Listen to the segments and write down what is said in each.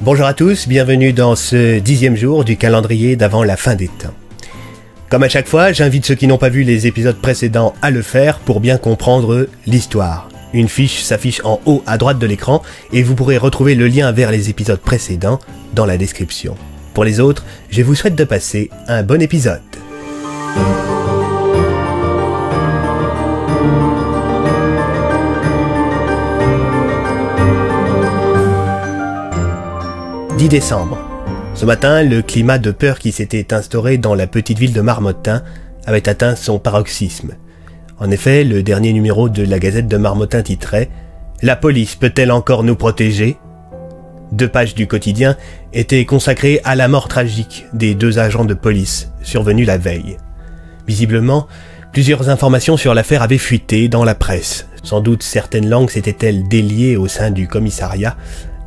Bonjour à tous, bienvenue dans ce 10e jour du calendrier d'avant la fin des temps. Comme à chaque fois, j'invite ceux qui n'ont pas vu les épisodes précédents à le faire pour bien comprendre l'histoire. Une fiche s'affiche en haut à droite de l'écran et vous pourrez retrouver le lien vers les épisodes précédents dans la description. Pour les autres, je vous souhaite de passer un bon épisode. 10 décembre. Ce matin, le climat de peur qui s'était instauré dans la petite ville de Marmottin avait atteint son paroxysme. En effet, le dernier numéro de la Gazette de Marmottin titrait « La police peut-elle encore nous protéger ?» 2 pages du quotidien étaient consacrées à la mort tragique des 2 agents de police survenus la veille. Visiblement, plusieurs informations sur l'affaire avaient fuité dans la presse. Sans doute certaines langues s'étaient-elles déliées au sein du commissariat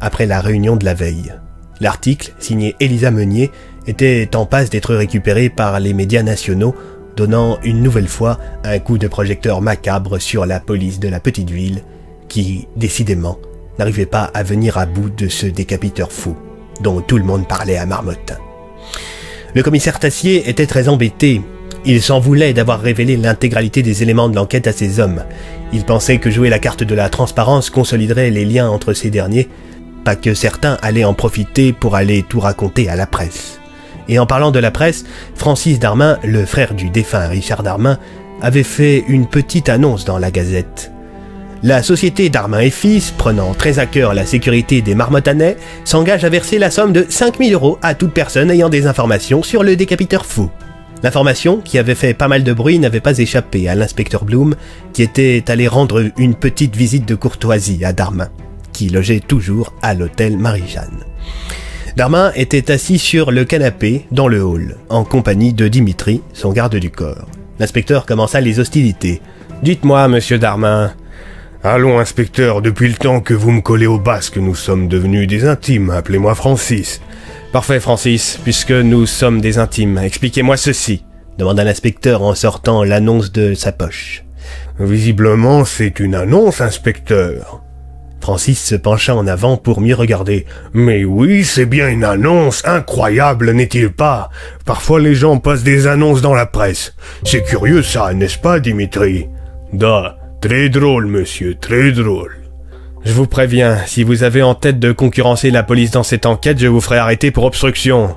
après la réunion de la veille. L'article, signé Élisa Meunier, était en passe d'être récupéré par les médias nationaux, donnant une nouvelle fois un coup de projecteur macabre sur la police de la petite ville, qui, décidément, n'arrivait pas à venir à bout de ce décapiteur fou, dont tout le monde parlait à Marmottin. Le commissaire Tassier était très embêté. Il s'en voulait d'avoir révélé l'intégralité des éléments de l'enquête à ses hommes. Il pensait que jouer la carte de la transparence consoliderait les liens entre ces derniers, pas que certains allaient en profiter pour aller tout raconter à la presse. Et en parlant de la presse, Francis Darmin, le frère du défunt Richard Darmin, avait fait une petite annonce dans la Gazette. La société Darmin et Fils, prenant très à cœur la sécurité des Marmottanais, s'engage à verser la somme de 5 000 € à toute personne ayant des informations sur le décapiteur fou. L'information, qui avait fait pas mal de bruit, n'avait pas échappé à l'inspecteur Blum, qui était allé rendre une petite visite de courtoisie à Darmin, qui logeait toujours à l'hôtel Marie-Jeanne. Darmin était assis sur le canapé dans le hall, en compagnie de Dimitri, son garde du corps. L'inspecteur commença les hostilités. « Dites-moi, monsieur Darmin. »« Allons, inspecteur, depuis le temps que vous me collez au basque, nous sommes devenus des intimes. Appelez-moi Francis. »« Parfait, Francis, puisque nous sommes des intimes. Expliquez-moi ceci, » demanda l'inspecteur en sortant l'annonce de sa poche. « Visiblement, c'est une annonce, inspecteur. » Francis se pencha en avant pour mieux regarder. « Mais oui, c'est bien une annonce, incroyable, n'est-il pas? Parfois les gens passent des annonces dans la presse. C'est curieux ça, n'est-ce pas, Dimitri? »« Da, très drôle, monsieur, très drôle. »« Je vous préviens, si vous avez en tête de concurrencer la police dans cette enquête, je vous ferai arrêter pour obstruction. »«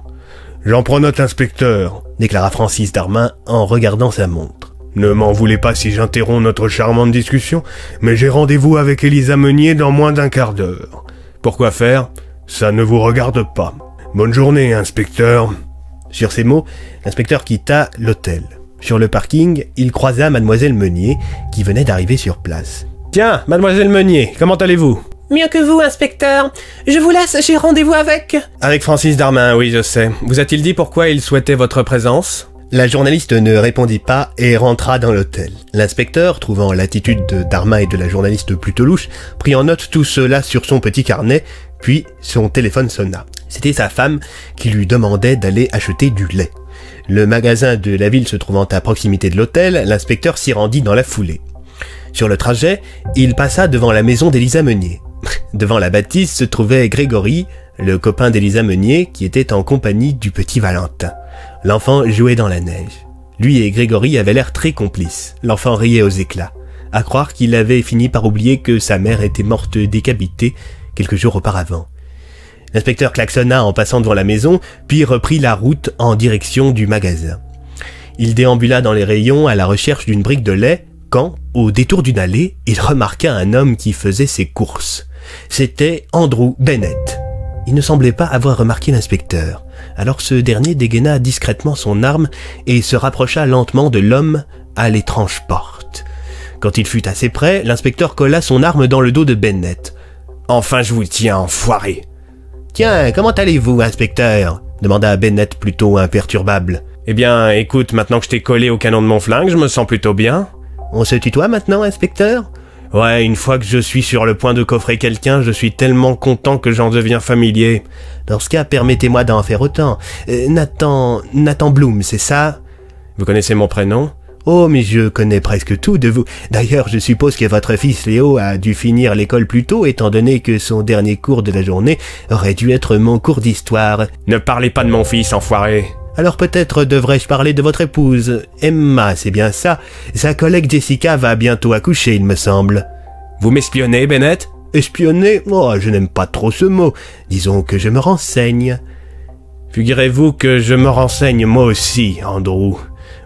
J'en prends note, inspecteur, » déclara Francis Darmin en regardant sa montre. Ne m'en voulez pas si j'interromps notre charmante discussion, mais j'ai rendez-vous avec Élisa Meunier dans moins d'1 quart d'heure. Pourquoi faire? Ça ne vous regarde pas. Bonne journée, inspecteur. Sur ces mots, l'inspecteur quitta l'hôtel. Sur le parking, il croisa mademoiselle Meunier, qui venait d'arriver sur place. « Tiens, mademoiselle Meunier, comment allez-vous ?»« Mieux que vous, inspecteur. Je vous laisse, j'ai rendez-vous avec... » Avec Francis Darmin, oui, je sais. Vous a-t-il dit pourquoi il souhaitait votre présence ? La journaliste ne répondit pas et rentra dans l'hôtel. L'inspecteur, trouvant l'attitude de Darmin et de la journaliste plutôt louche, prit en note tout cela sur son petit carnet, puis son téléphone sonna. C'était sa femme qui lui demandait d'aller acheter du lait. Le magasin de la ville se trouvant à proximité de l'hôtel, l'inspecteur s'y rendit dans la foulée. Sur le trajet, il passa devant la maison d'Élisa Meunier. Devant la bâtisse se trouvait Grégory, le copain d'Élisa Meunier, qui était en compagnie du petit Valentin. L'enfant jouait dans la neige. Lui et Grégory avaient l'air très complices. L'enfant riait aux éclats, à croire qu'il avait fini par oublier que sa mère était morte décapitée quelques jours auparavant. L'inspecteur klaxonna en passant devant la maison, puis reprit la route en direction du magasin. Il déambula dans les rayons à la recherche d'une brique de lait, quand, au détour d'une allée, il remarqua un homme qui faisait ses courses. C'était Andrew Bennett. Il ne semblait pas avoir remarqué l'inspecteur. Alors ce dernier dégaina discrètement son arme et se rapprocha lentement de l'homme à l'étrange porte. Quand il fut assez près, l'inspecteur colla son arme dans le dos de Bennett. « Enfin je vous tiens, enfoiré !»« Tiens, comment allez-vous, inspecteur ?» demanda Bennett plutôt imperturbable. « Eh bien, écoute, maintenant que je t'ai collé au canon de mon flingue, je me sens plutôt bien. »« On se tutoie maintenant, inspecteur ?» Ouais, une fois que je suis sur le point de coffrer quelqu'un, je suis tellement content que j'en deviens familier. Dans ce cas, permettez-moi d'en faire autant. Nathan Blum, c'est ça? Vous connaissez mon prénom? Oh, mais je connais presque tout de vous. D'ailleurs, je suppose que votre fils Léo a dû finir l'école plus tôt, étant donné que son dernier cours de la journée aurait dû être mon cours d'histoire. Ne parlez pas de mon fils, enfoiré. Alors peut-être devrais-je parler de votre épouse. Emma, c'est bien ça. Sa collègue Jessica va bientôt accoucher, il me semble. Vous m'espionnez, Bennett? Espionner? Oh, je n'aime pas trop ce mot. Disons que je me renseigne. Figurez-vous que je me renseigne moi aussi, Andrew.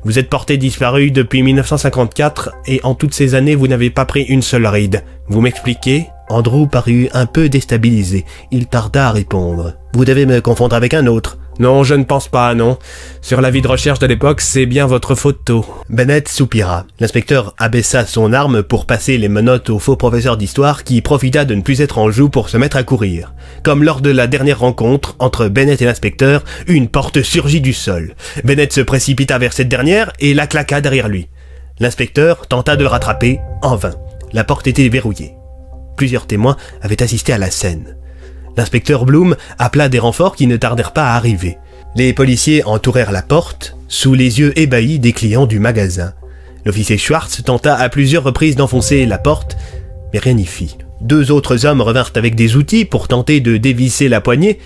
Vous êtes porté disparu depuis 1954 et en toutes ces années vous n'avez pas pris une seule ride. Vous m'expliquez? Andrew parut un peu déstabilisé. Il tarda à répondre. Vous devez me confondre avec un autre. Non, je ne pense pas, non. Sur l'avis de recherche de l'époque, c'est bien votre photo. Bennett soupira. L'inspecteur abaissa son arme pour passer les menottes au faux professeur d'histoire qui profita de ne plus être en joue pour se mettre à courir. Comme lors de la dernière rencontre entre Bennett et l'inspecteur, une porte surgit du sol. Bennett se précipita vers cette dernière et la claqua derrière lui. L'inspecteur tenta de le rattraper, en vain. La porte était verrouillée. Plusieurs témoins avaient assisté à la scène. L'inspecteur Bloom appela des renforts qui ne tardèrent pas à arriver. Les policiers entourèrent la porte, sous les yeux ébahis des clients du magasin. L'officier Schwartz tenta à plusieurs reprises d'enfoncer la porte, mais rien n'y fit. 2 autres hommes revinrent avec des outils pour tenter de dévisser la poignée.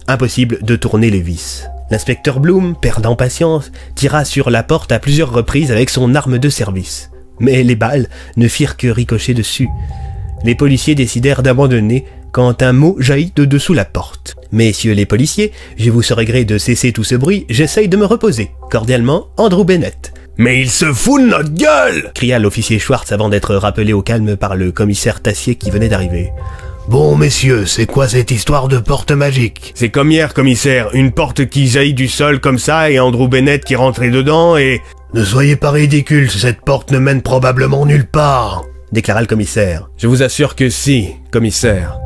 Impossible de tourner les vis. L'inspecteur Bloom, perdant patience, tira sur la porte à plusieurs reprises avec son arme de service. Mais les balles ne firent que ricocher dessus. Les policiers décidèrent d'abandonner quand un mot jaillit de dessous la porte. « Messieurs les policiers, je vous serai gré de cesser tout ce bruit, j'essaye de me reposer. Cordialement, Andrew Bennett. » « Mais il se fout de notre gueule !» cria l'officier Schwartz avant d'être rappelé au calme par le commissaire Tassier qui venait d'arriver. « Bon, messieurs, c'est quoi cette histoire de porte magique ?»« C'est comme hier, commissaire, une porte qui jaillit du sol comme ça et Andrew Bennett qui rentrait dedans et... »« Ne soyez pas ridicules, cette porte ne mène probablement nulle part !» déclara le commissaire. « Je vous assure que si, commissaire. »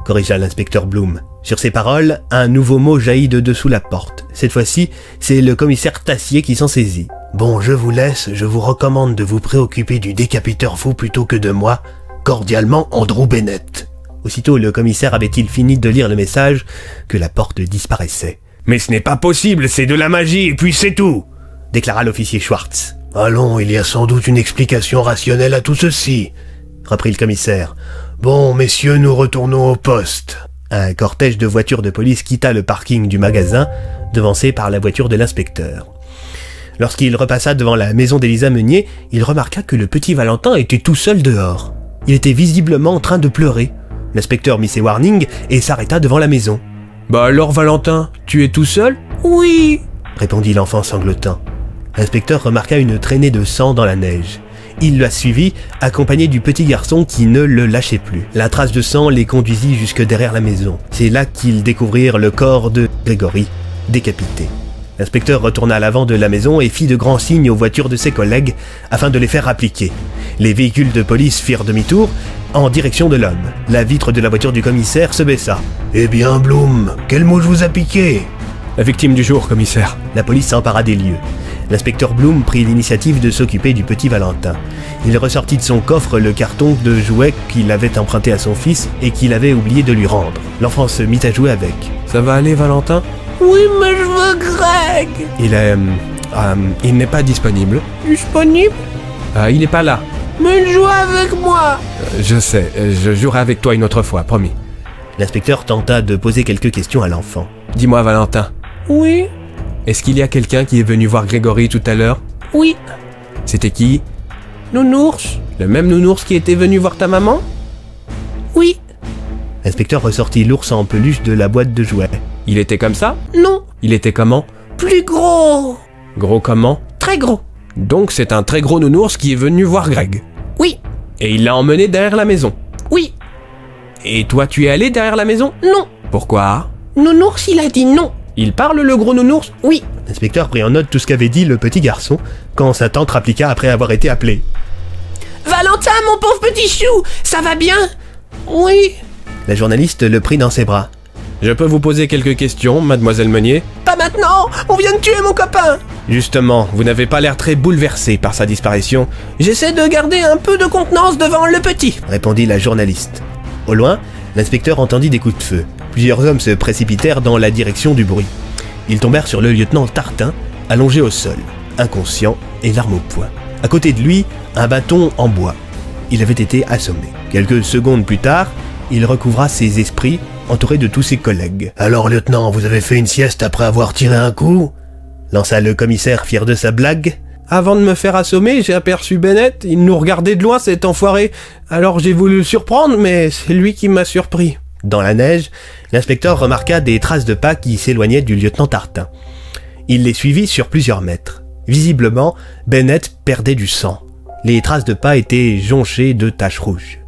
corrigea l'inspecteur Bloom. Sur ces paroles, un nouveau mot jaillit de dessous la porte. Cette fois-ci, c'est le commissaire Tassier qui s'en saisit. « Bon, je vous laisse, je vous recommande de vous préoccuper du décapiteur fou plutôt que de moi. Cordialement, Andrew Bennett. » Aussitôt le commissaire avait-il fini de lire le message que la porte disparaissait. « Mais ce n'est pas possible, c'est de la magie, et puis c'est tout !» déclara l'officier Schwartz. « Allons, il y a sans doute une explication rationnelle à tout ceci, » reprit le commissaire. « Bon, messieurs, nous retournons au poste. » Un cortège de voitures de police quitta le parking du magasin, devancé par la voiture de l'inspecteur. Lorsqu'il repassa devant la maison d'Élisa Meunier, il remarqua que le petit Valentin était tout seul dehors. Il était visiblement en train de pleurer. L'inspecteur mit ses warnings et s'arrêta devant la maison. « Bah alors, Valentin, tu es tout seul ?»« Oui !» répondit l'enfant sanglotant. L'inspecteur remarqua une traînée de sang dans la neige. Il la suivit, accompagné du petit garçon qui ne le lâchait plus. La trace de sang les conduisit jusque derrière la maison. C'est là qu'ils découvrirent le corps de Grégory, décapité. L'inspecteur retourna à l'avant de la maison et fit de grands signes aux voitures de ses collègues afin de les faire appliquer. Les véhicules de police firent demi-tour en direction de l'homme. La vitre de la voiture du commissaire se baissa. « Eh bien, Bloom, quelle mouche vous a piqué ?»« La victime du jour, commissaire. » La police s'empara des lieux. L'inspecteur Bloom prit l'initiative de s'occuper du petit Valentin. Il ressortit de son coffre le carton de jouets qu'il avait emprunté à son fils et qu'il avait oublié de lui rendre. L'enfant se mit à jouer avec. « Ça va aller, Valentin ?»« Oui, mais je veux Greg !»« Il n'est pas disponible. »« Disponible ?»« Il n'est pas là. »« Mais il joue avec moi !»« Je sais, je jouerai avec toi une autre fois, promis. » L'inspecteur tenta de poser quelques questions à l'enfant. « Dis-moi, Valentin. »« Oui ?»« Est-ce qu'il y a quelqu'un qui est venu voir Grégory tout à l'heure ?»« Oui. »« C'était qui ?»« Nounours. »« Le même nounours qui était venu voir ta maman ?»« Oui. » L'inspecteur ressortit l'ours en peluche de la boîte de jouets. « Il était comme ça ?»« Non. »« Il était comment ?»« Plus gros. »« Gros comment ?»« Très gros. » Donc c'est un très gros nounours qui est venu voir Greg. »« Oui. »« Et il l'a emmené derrière la maison. »« Oui. »« Et toi tu es allé derrière la maison ?»« Non. »« Pourquoi ?»« Nounours, il a dit non. »« Il parle le gros nounours ?»« Oui. » L'inspecteur prit en note tout ce qu'avait dit le petit garçon quand sa tante rappliqua après avoir été appelée. « Valentin, mon pauvre petit chou, ça va bien ?»« Oui. » La journaliste le prit dans ses bras. « Je peux vous poser quelques questions, mademoiselle Meunier ?»« Pas maintenant, on vient de tuer mon copain !»« Justement, vous n'avez pas l'air très bouleversé par sa disparition. »« J'essaie de garder un peu de contenance devant le petit !» répondit la journaliste. Au loin, l'inspecteur entendit des coups de feu. Plusieurs hommes se précipitèrent dans la direction du bruit. Ils tombèrent sur le lieutenant Tartin, allongé au sol, inconscient et l'arme au poing. À côté de lui, un bâton en bois. Il avait été assommé. Quelques secondes plus tard, il recouvra ses esprits, entouré de tous ses collègues. « Alors, lieutenant, vous avez fait une sieste après avoir tiré un coup ?» lança le commissaire fier de sa blague. Avant de me faire assommer, j'ai aperçu Bennett. Il nous regardait de loin, cet enfoiré. Alors j'ai voulu le surprendre, mais c'est lui qui m'a surpris. Dans la neige, l'inspecteur remarqua des traces de pas qui s'éloignaient du lieutenant Tartin. Il les suivit sur plusieurs mètres. Visiblement, Bennett perdait du sang. Les traces de pas étaient jonchées de taches rouges.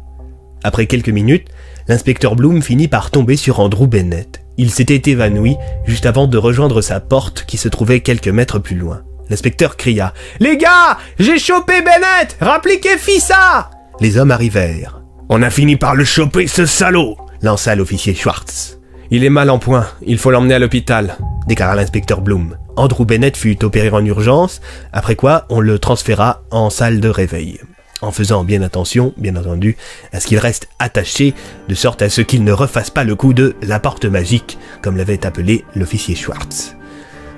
Après quelques minutes, l'inspecteur Bloom finit par tomber sur Andrew Bennett. Il s'était évanoui juste avant de rejoindre sa porte qui se trouvait quelques mètres plus loin. L'inspecteur cria « Les gars, j'ai chopé Bennett! Rappliquez Fissa !» Les hommes arrivèrent. « On a fini par le choper, ce salaud !» lança l'officier Schwartz. « Il est mal en point, il faut l'emmener à l'hôpital », déclara l'inspecteur Bloom. Andrew Bennett fut opéré en urgence, après quoi on le transféra en salle de réveil, en faisant bien attention, bien entendu, à ce qu'il reste attaché, de sorte à ce qu'il ne refasse pas le coup de la porte magique, comme l'avait appelé l'officier Schwartz.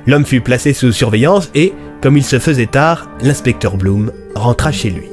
L'homme fut placé sous surveillance et, comme il se faisait tard, l'inspecteur Bloom rentra chez lui.